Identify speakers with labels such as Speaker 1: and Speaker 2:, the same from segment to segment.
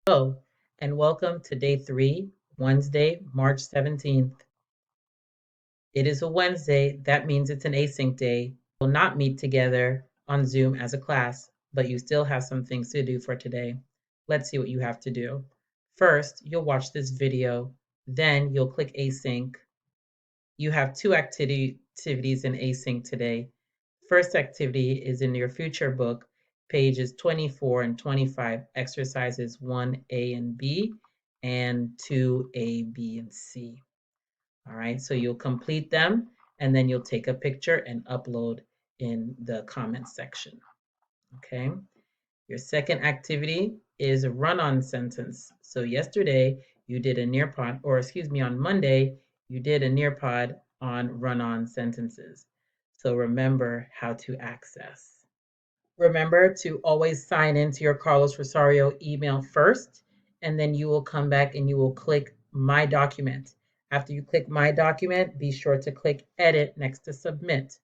Speaker 1: Hello, and welcome to day 3, Wednesday, March 17th. It is a Wednesday. That means it's an async day. We'll not meet together on Zoom as a class, but you still have some things to do for today. Let's see what you have to do. First, you'll watch this video, then you'll click async. You have two activities in async today. First activity is in your future book, pages 24 and 25, exercises 1A and B, and 2A, B, and C. All right, so you'll complete them, and then you'll take a picture and upload in the comment section. Okay, your second activity is a run-on sentence. So yesterday you did a Nearpod, or excuse me, on Monday you did a Nearpod on run-on sentences. So remember how to access. Remember to always sign into your Carlos Rosario email first, and then you will come back and you will click My Document. After you click My Document, be sure to click Edit next to Submit.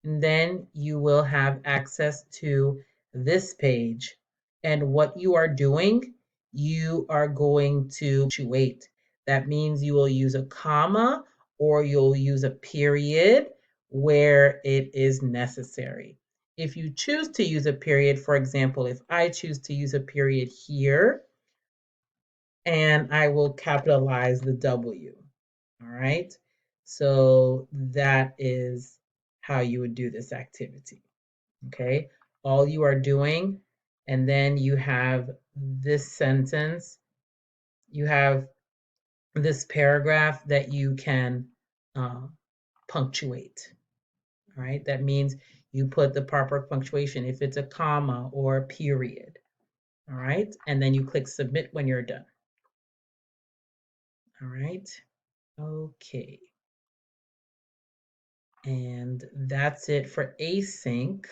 Speaker 1: And then you will have access to this page. And what you are doing, you are going to punctuate. That means you will use a comma or you'll use a period where it is necessary. If you choose to use a period, for example, if I choose to use a period here, and I will capitalize the W. All right. So that is how you would do this activity. Okay. All you are doing, and then you have this sentence, you have this paragraph that you can punctuate. All right. That means you put the proper punctuation if it's a comma or a period. All right. And then you click submit when you're done. All right. Okay. And that's it for async.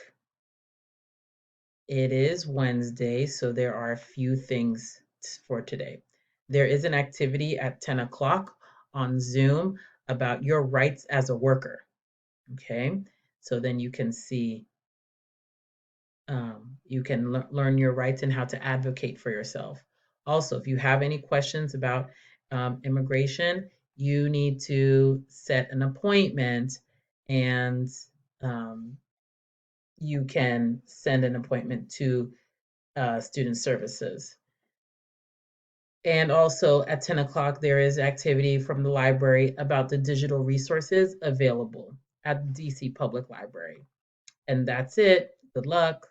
Speaker 1: It is Wednesday, so there are a few things for today. There is an activity at 10 o'clock on Zoom about your rights as a worker. Okay, so then you can see, you can learn your rights and how to advocate for yourself. Also, if you have any questions about immigration, you need to set an appointment and you can send an appointment to student services. And also at 10 o'clock, there is activity from the library about the digital resources available at the DC Public Library. And that's it. Good luck.